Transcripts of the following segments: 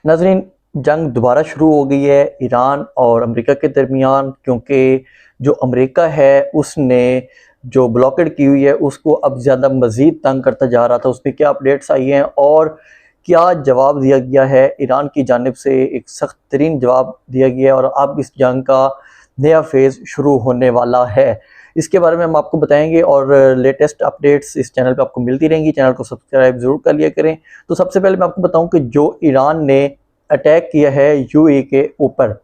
नाज़रीन, जंग दोबारा शुरू हो गई है ईरान और अमेरिका के दरमियान, क्योंकि जो अमेरिका है उसने जो ब्लॉकेड की हुई है उसको अब ज़्यादा मज़ीद तंग करता जा रहा था। उसमें क्या अपडेट्स आई हैं और क्या जवाब दिया गया है ईरान की जानिब से, एक सख्त तरीन जवाब दिया गया है और अब इस जंग का नया फेज़ शुरू होने वाला है। इसके बारे में हम आपको बताएंगे और लेटेस्ट अपडेट्स इस चैनल पे आपको मिलती रहेंगी। चैनल को सब्सक्राइब ज़रूर कर लिया करें। तो सबसे पहले मैं आपको बताऊं कि जो ईरान ने अटैक किया है यूएई के ऊपर,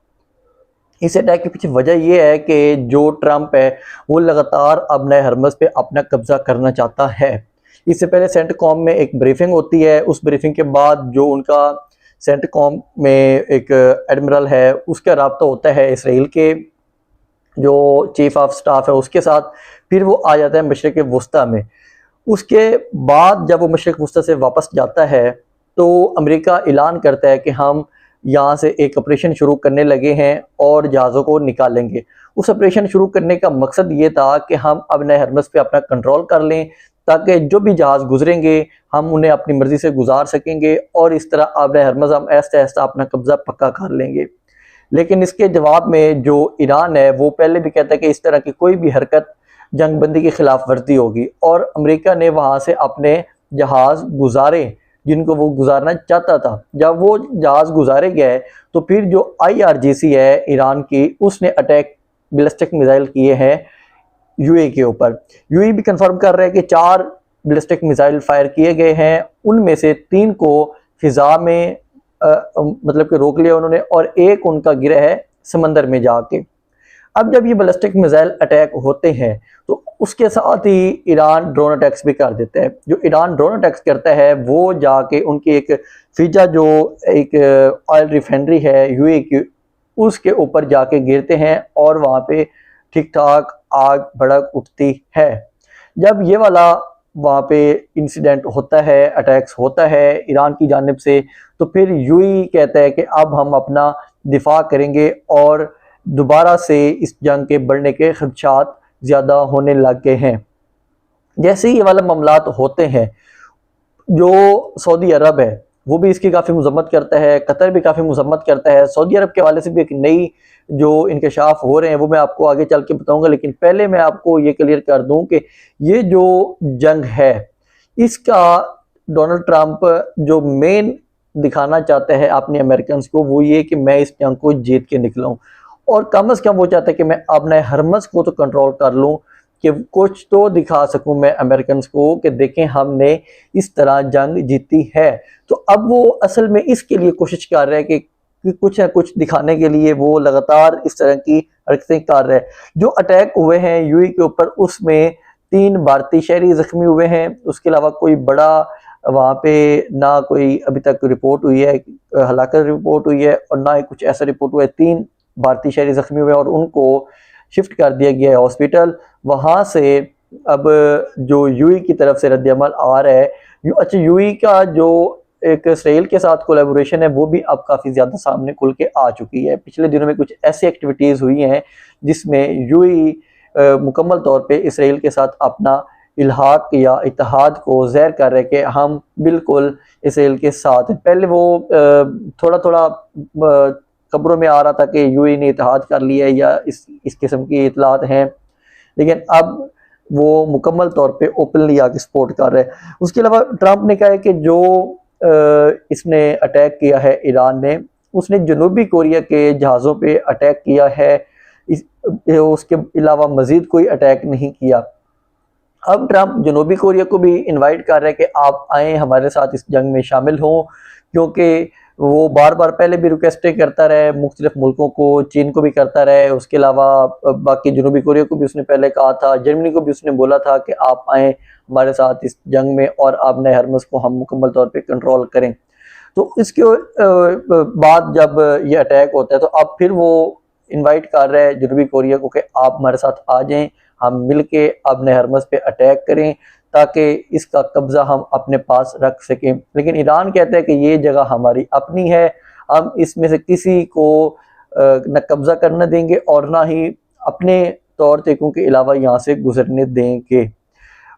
इस अटैक के पीछे वजह यह है कि जो ट्रंप है वो लगातार अब नए हरमज़ पे अपना कब्जा करना चाहता है। इससे पहले सेंटकॉम में एक ब्रीफिंग होती है, उस ब्रीफिंग के बाद जो उनका सेंटकॉम में एक एडमिरल है उसका रब्ता होता है इसराइल के जो चीफ ऑफ स्टाफ है उसके साथ। फिर वो आ जाता है मशरिक़ वस्ता में। उसके बाद जब वो मशरिक़ वस्ता से वापस जाता है तो अमेरिका ऐलान करता है कि हम यहाँ से एक ऑपरेशन शुरू करने लगे हैं और जहाज़ों को निकालेंगे। उस ऑपरेशन शुरू करने का मकसद ये था कि हम अब नए हरमज़ पे अपना कंट्रोल कर लें, ताकि जो भी जहाज़ गुजरेंगे हम उन्हें अपनी मर्ज़ी से गुजार सकेंगे और इस तरह अब नए हरमज़ हम ऐसा ऐसा अपना कब्ज़ा पक्का कर लेंगे। लेकिन इसके जवाब में जो ईरान है वो पहले भी कहता है कि इस तरह की कोई भी हरकत जंगबंदी की खिलाफ वर्जी होगी, और अमेरिका ने वहाँ से अपने जहाज़ गुजारे जिनको वो गुजारना चाहता था। जब वो जहाज़ गुजारे गए तो फिर जो IRGC है ईरान की, उसने अटैक बैलिस्टिक मिसाइल किए हैं यूएई के ऊपर। यूएई भी कंफर्म कर रहा है कि 4 बैलिस्टिक मिसाइल फायर किए गए हैं, उनमें से 3 को फिजा में मतलब कि रोक लिया उन्होंने और एक उनका गिरा है समंदर में जाके। अब जब ये बैलिस्टिक मिसाइल अटैक होते हैं तो उसके साथ ही ईरान ड्रोन अटैक्स भी कर देता है। जो ईरान ड्रोन अटैक्स करता है वो जाके उनकी एक फिजा जो एक ऑयल रिफाइनरी है यूएई की, उसके ऊपर जाके गिरते हैं और वहाँ पे ठीक ठाक आग भड़क उठती है। जब ये वाला वहाँ पे इंसिडेंट होता है, अटैक्स होता है ईरान की जानिब से, तो फिर यूएई कहता है कि अब हम अपना दिफा करेंगे और दोबारा से इस जंग के बढ़ने के खदशात ज़्यादा होने लग गए हैं। जैसे ही ये वाले मामलात होते हैं, जो सऊदी अरब है वो भी इसकी काफ़ी मजम्मत करता है, कतर भी काफ़ी मजम्मत करता है। सऊदी अरब के हवाले से भी एक नई जो इंकशाफ हो रहे हैं वो मैं आपको आगे चल के बताऊंगा, लेकिन पहले मैं आपको ये क्लियर कर दूं कि ये जो जंग है इसका डोनाल्ड ट्रंप जो मेन दिखाना चाहता है अपने अमेरिकन को, वो ये कि मैं इस जंग को जीत के निकला हूँ। और कम अज़ कम वो चाहता है कि मैं अपने हरमज़ को तो कंट्रोल कर लूँ, कि कुछ तो दिखा सकूं मैं अमेरिकन को कि देखें हमने इस तरह जंग जीती है। तो अब वो असल में इसके लिए कोशिश कर रहे हैं कि कुछ ना कुछ दिखाने के लिए वो लगातार इस तरह की हरकतें कर रहे हैं। जो अटैक हुए हैं यूएई के ऊपर उसमें 3 भारतीय शहरी जख्मी हुए हैं। उसके अलावा कोई बड़ा वहाँ पे ना कोई अभी तक रिपोर्ट हुई है, हलाकत रिपोर्ट हुई है, और ना ही कुछ ऐसा रिपोर्ट हुआ है। 3 भारतीय शहरी जख्मी हुए और उनको शिफ्ट कर दिया गया है हॉस्पिटल। वहाँ से अब जो यूएई की तरफ से रद्द-ए-अमल आ रहा है, अच्छा यूएई का जो एक इसराइल के साथ कोलैबोरेशन है वो भी अब काफ़ी ज़्यादा सामने खुल के आ चुकी है। पिछले दिनों में कुछ ऐसी एक्टिविटीज़ हुई हैं जिसमें यूएई मुकम्मल तौर पे इसराइल के साथ अपना इल्हाक या इत्तेहाद को ज़ाहिर कर रहे हैं कि हम बिल्कुल इसराइल के साथ हैं। पहले वो थोड़ा थोड़ा खबरों में आ रहा था कि यूएई ने इत्तेहाद कर लिया है या इस किस्म की इतलात हैं, लेकिन अब वो मुकम्मल तौर पे ओपनली आके सपोर्ट कर रहे हैं। उसके अलावा ट्रंप ने कहा है कि जो इसने अटैक किया है ईरान ने, उसने जनूबी कोरिया के जहाज़ों पे अटैक किया है, उसके अलावा मज़ीद कोई अटैक नहीं किया। अब ट्रंप जनूबी कोरिया को भी इनवाइट कर रहे हैं कि आप आएँ हमारे साथ इस जंग में शामिल हों, क्योंकि वो बार बार पहले भी रिक्वेस्टें करता रहे मुख्तलिफ मुल्कों को, चीन को भी करता रहे, उसके अलावा बाकी जनूबी कोरिया को भी उसने पहले कहा था, जर्मनी को भी उसने बोला था कि आप आएँ हमारे साथ इस जंग में और अब नए हरमज़ को हम मुकम्मल तौर पे कंट्रोल करें। तो इसके बाद जब ये अटैक होता है तो अब फिर वो इनवाइट कर रहा है जनूबी कोरिया को कि आप हमारे साथ आ जाएं, हम मिल के अब नए हरमज़ पे अटैक करें ताकि इसका कब्ज़ा हम अपने पास रख सकें। लेकिन ईरान कहता है कि ये जगह हमारी अपनी है, हम इसमें से किसी को न कब्ज़ा करने देंगे और ना ही अपने तौर तरीकों के अलावा यहाँ से गुजरने देंगे।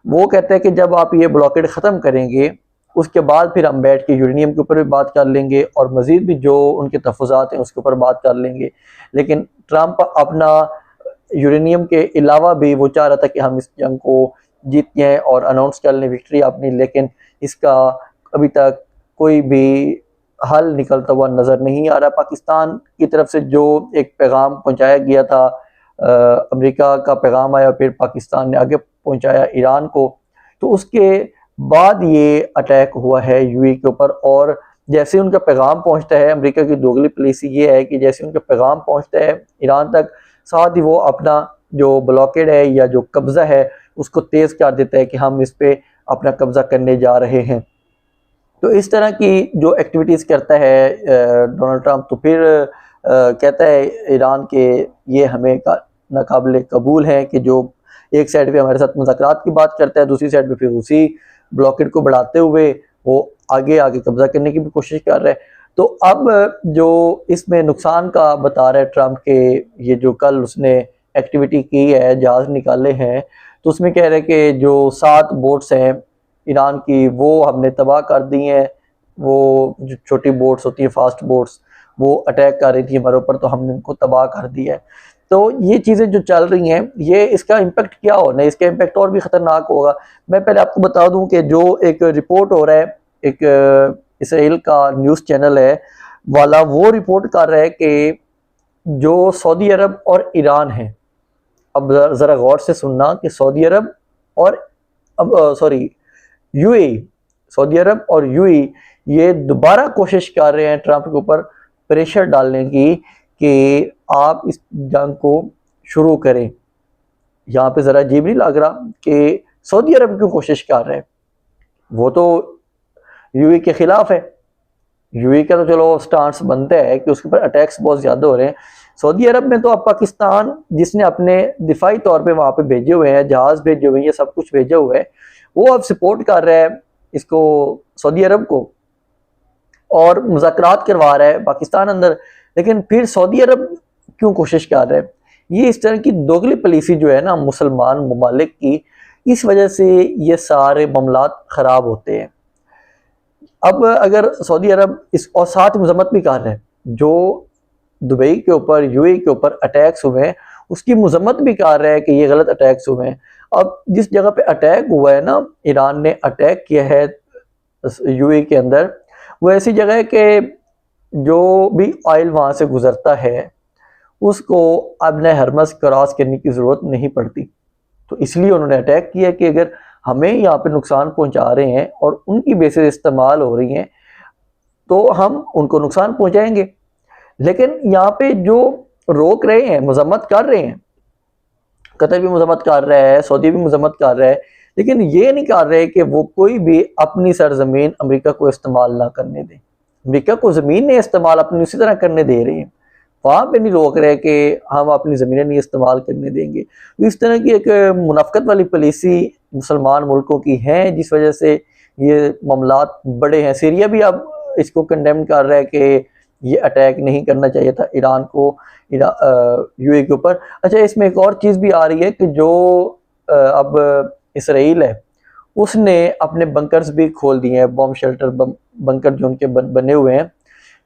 वो कहते हैं कि जब आप ये ब्लॉकेड ख़त्म करेंगे उसके बाद फिर हम बैठ के यूरेनियम के ऊपर भी बात कर लेंगे और मज़ीद भी जो उनके तहफ़्फ़ुज़ात हैं उसके ऊपर बात कर लेंगे। लेकिन ट्रंप अपना यूरेनियम के अलावा भी वो चाह रहा था कि हम इस जंग को जीत जाएँ और अनाउंस कर लें विक्ट्री अपनी, लेकिन इसका अभी तक कोई भी हल निकलता हुआ नज़र नहीं आ रहा। पाकिस्तान की तरफ से जो एक पैगाम पहुंचाया गया था, अमेरिका का पैगाम आया, फिर पाकिस्तान ने आगे पहुंचाया ईरान को, तो उसके बाद ये अटैक हुआ है यूएई के ऊपर। और जैसे उनका पैगाम पहुंचता है, अमेरिका की दोगली पॉलिसी ये है कि जैसे उनका पैगाम पहुंचता है ईरान तक, साथ ही वो अपना जो ब्लॉकेड है या जो कब्ज़ा है उसको तेज़ कर देता है कि हम इस पे अपना कब्ज़ा करने जा रहे हैं। तो इस तरह की जो एक्टिविटीज़ करता है डोनाल्ड ट्रंप, तो फिर कहता है ईरान के ये हमें नाकाबिले कबूल है कि जो एक साइड पे हमारे साथ मुज़ाकरात की बात करता है, दूसरी साइड पे फिर उसी ब्लॉकेड को बढ़ाते हुए वो आगे आगे कब्ज़ा करने की भी कोशिश कर रहा है। तो अब जो इसमें नुकसान का बता रहा है ट्रंप के, ये जो कल उसने एक्टिविटी की है, जहाज़ निकाले हैं, तो उसमें कह रहे हैं कि जो 7 बोट्स हैं ईरान की वो हमने तबाह कर दी हैं। वो जो छोटी बोट्स होती हैं, फास्ट बोट्स, वो अटैक कर रही थी हमारे ऊपर, तो हमने उनको तबाह कर दिया है। तो ये चीज़ें जो चल रही हैं, ये इसका इम्पेक्ट क्या होना है, इसका इम्पेक्ट और भी ख़तरनाक होगा। मैं पहले आपको बता दूं कि जो एक रिपोर्ट हो रहा है, एक इसराइल का न्यूज़ चैनल है वाला, वो रिपोर्ट कर रहा है कि जो सऊदी अरब और ईरान है, अब ज़रा गौर से सुनना कि सऊदी अरब और अब सॉरी यूएई, सऊदी अरब और यूएई ये दोबारा कोशिश कर रहे हैं ट्रंप के ऊपर प्रेशर डालने की कि आप इस जंग को शुरू करें। यहाँ पे ज़रा अजीब नहीं लग रहा कि सऊदी अरब क्यों कोशिश कर रहे हैं? वो तो यूएई के ख़िलाफ़ है। यूएई का तो चलो स्टांस बनता है कि उसके ऊपर अटैक्स बहुत ज़्यादा हो रहे हैं। सऊदी अरब में तो अब पाकिस्तान, जिसने अपने दिफाई तौर पे वहाँ पे भेजे हुए हैं, जहाज़ भेजे हुए हैं, ये सब कुछ भेजा हुआ है, वो अब सपोर्ट कर रहा है इसको, सऊदी अरब को, और मुज़ाकरात करवा रहा है पाकिस्तान अंदर। लेकिन फिर सऊदी अरब क्यों कोशिश कर रहा है? ये इस तरह की दोगली पॉलिसी जो है ना मुसलमान ममालिक की, इस वजह से ये सारे मामलात ख़राब होते हैं। अब अगर सऊदी अरब इस और साथ मजम्मत भी कर रहा है, जो दुबई के ऊपर, यूएई के ऊपर अटैक्स हुए हैं, उसकी मजम्मत भी कर रहा है कि ये गलत अटैक्स हुए हैं। अब जिस जगह पे अटैक हुआ है ना, ईरान ने अटैक किया है यूएई के अंदर, वो ऐसी जगह है कि जो भी ऑयल वहाँ से गुजरता है उसको अपने हरमस क्रॉस करने की ज़रूरत नहीं पड़ती। तो इसलिए उन्होंने अटैक किया कि अगर हमें यहाँ पे नुकसान पहुँचा रहे हैं और उनकी बेसिस इस्तेमाल हो रही हैं, तो हम उनको नुकसान पहुँचाएंगे। लेकिन यहाँ पे जो रोक रहे हैं, मजम्मत कर रहे हैं, कतर भी मजम्मत कर रहा है, सऊदी भी मजम्मत कर रहा है, लेकिन ये नहीं कर रहे कि वो कोई भी अपनी सरजमीन अमेरिका को इस्तेमाल ना करने दें। अमेरिका को ज़मीन नहीं इस्तेमाल अपनी उसी तरह करने दे रहे हैं, वहाँ पे नहीं रोक रहे कि हम अपनी ज़मीनें नहीं इस्तेमाल करने देंगे। तो इस तरह की एक मुनाफ़क़त वाली पॉलिसी मुसलमान मुल्कों की है, जिस वजह से ये मामलात बड़े हैं। सीरिया भी अब इसको कंडेम कर रहा है कि ये अटैक नहीं करना चाहिए था ईरान को, यूएई के ऊपर। अच्छा, इसमें एक और चीज़ भी आ रही है कि जो अब इसराइल है उसने अपने बंकर्स भी खोल दिए हैं, बॉम्ब शेल्टर बंकर जो उनके बने हुए हैं,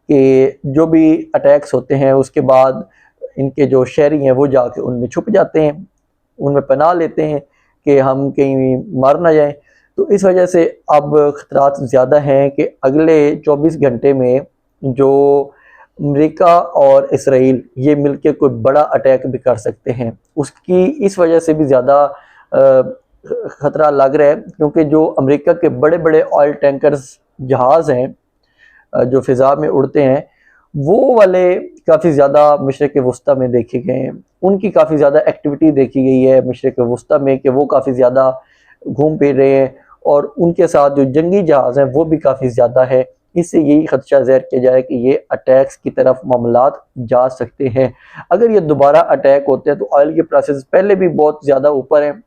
कि जो भी अटैक्स होते हैं उसके बाद इनके जो शहरी हैं वो जाके उनमें छुप जाते हैं, उनमें पनाह लेते हैं कि हम कहीं मर ना जाएं। तो इस वजह से अब ख़तरात ज़्यादा हैं कि अगले 24 घंटे में जो अमेरिका और इसराइल ये मिलके कोई बड़ा अटैक भी कर सकते हैं। उसकी इस वजह से भी ज़्यादा ख़तरा लग रहा है, क्योंकि जो अमेरिका के बड़े बड़े ऑयल टैंकर्स जहाज़ हैं जो फ़िज़ा में उड़ते हैं, वो वाले काफ़ी ज़्यादा मशरिक़ वस्ता में देखे गए हैं। उनकी काफ़ी ज़्यादा एक्टिविटी देखी गई है मशरिक़ वस्ता में कि वो काफ़ी ज़्यादा घूम फिर रहे हैं, और उनके साथ जो जंगी जहाज़ हैं वो भी काफ़ी ज़्यादा है। इससे यही ख़दशा ज़ाहिर किया जाए कि ये अटैक्स की तरफ मामलात जा सकते हैं। अगर ये दोबारा अटैक होते हैं तो ऑयल के प्राइसेस पहले भी बहुत ज़्यादा ऊपर हैं,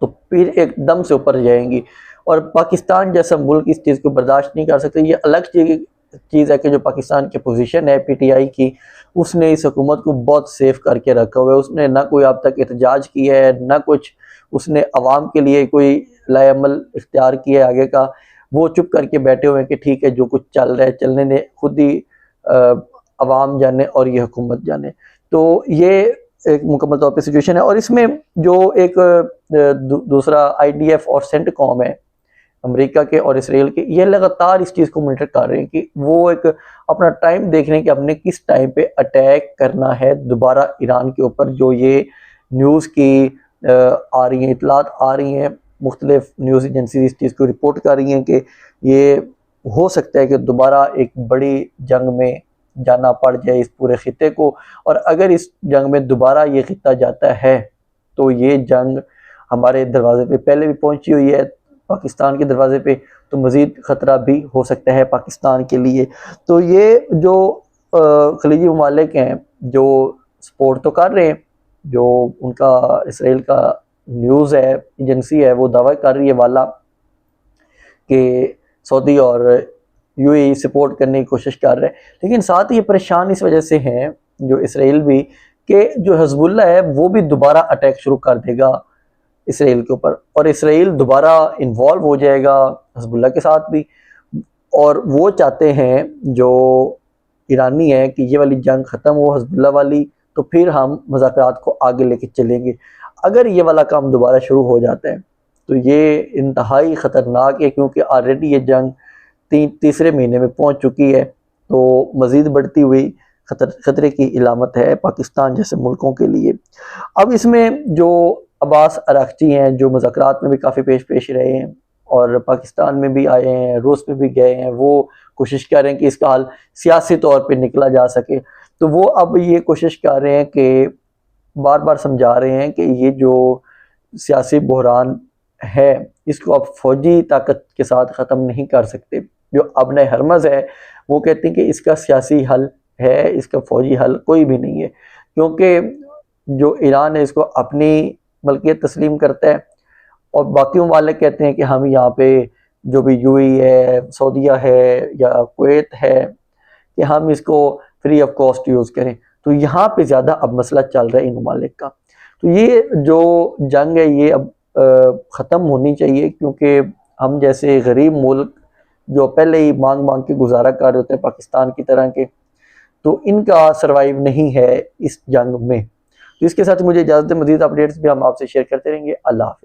तो फिर एकदम से ऊपर जाएंगी, और पाकिस्तान जैसा मुल्क इस चीज़ को बर्दाश्त नहीं कर सकते। ये अलग चीज़ है कि जो पाकिस्तान की पोजीशन है पीटीआई की, उसने इस हुकूमत को बहुत सेफ करके रखा हुआ है। उसने ना कोई अब तक एहतजाज किया है, ना कुछ उसने अवाम के लिए कोई लाएअमल इख्तियार किया है आगे का। वो चुप करके बैठे हुए हैं कि ठीक है, जो कुछ चल रहा है चलने दें, खुद ही अवाम जाने और ये हुकूमत जाने। तो ये एक मुकम्मल तौर पे सिचुएशन है। और इसमें जो एक दूसरा IDF और सेंटकॉम है अमेरिका के और इसराइल के, ये लगातार इस चीज़ को मॉनिटर कर रहे हैं कि वो एक अपना टाइम देख रहे हैं कि हमने किस टाइम पे अटैक करना है दोबारा ईरान के ऊपर। जो ये न्यूज़ की आ रही हैं, इतलात आ रही हैं, मुख्तलिफ न्यूज़ एजेंसी इस चीज़ को रिपोर्ट कर रही हैं कि ये हो सकता है कि दोबारा एक बड़ी जंग में जाना पड़ जाए इस पूरे खिते को। और अगर इस जंग में दोबारा ये खिता जाता है तो ये जंग हमारे दरवाजे पे पहले भी पहुंची हुई है, पाकिस्तान के दरवाजे पे, तो मज़ीद ख़तरा भी हो सकता है पाकिस्तान के लिए। तो ये जो खलीजी ममालिक हैं जो सपोर्ट तो कर रहे हैं, जो उनका इसराइल का न्यूज़ है एजेंसी है वो दावा कर रही है वाला कि सऊदी और UAE सपोर्ट करने की कोशिश कर रहे हैं, लेकिन साथ ही ये परेशान इस वजह से हैं जो इसराइल भी, कि जो हिजबुल्ला है वो भी दोबारा अटैक शुरू कर देगा इसराइल के ऊपर, और इसराइल दोबारा इन्वॉल्व हो जाएगा हिजबुल्ला के साथ भी। और वो चाहते हैं जो ईरानी है कि ये वाली जंग ख़त्म हो हिजबुल्ला वाली, तो फिर हम मुज़ाकरात को आगे लेके चलेंगे। अगर ये वाला काम दोबारा शुरू हो जाता है तो ये इंतहाई ख़तरनाक है, क्योंकि ऑलरेडी ये जंग तीसरे महीने में पहुंच चुकी है, तो मज़ीद बढ़ती हुई खतरे की इलामत है पाकिस्तान जैसे मुल्कों के लिए। अब इसमें जो अब्बास अरागची हैं जो मुज़ाकरात में भी काफ़ी पेश रहे हैं और पाकिस्तान में भी आए हैं, रूस में भी गए हैं, वो कोशिश कर रहे हैं कि इसका हल सियासी तौर पे निकला जा सके। तो वो अब ये कोशिश कर रहे हैं कि बार बार समझा रहे हैं कि ये जो सियासी बहरान है इसको अब फौजी ताकत के साथ ख़त्म नहीं कर सकते। जो अब्ने हरमज़ है वो कहते हैं कि इसका सियासी हल है, इसका फौजी हल कोई भी नहीं है, क्योंकि जो ईरान है इसको अपनी मलकियत तस्लीम करता है और बाकी ममालिक कहते हैं कि हम यहाँ पे जो भी UAE है, सऊदीया है या कुवैत है, कि हम इसको फ्री ऑफ कॉस्ट यूज़ करें। तो यहाँ पे ज़्यादा अब मसला चल रहा है इन ममालिक का। तो ये जो जंग है ये अब ख़त्म होनी चाहिए, क्योंकि हम जैसे गरीब मुल्क जो पहले ही मांग मांग के गुजारा कर रहे होते हैं पाकिस्तान की तरह के, तो इनका सरवाइव नहीं है इस जंग में। तो इसके साथ मुझे इजाज़त है, मज़ीद अपडेट्स भी हम आपसे शेयर करते रहेंगे। अल्लाह हाफ़िज़।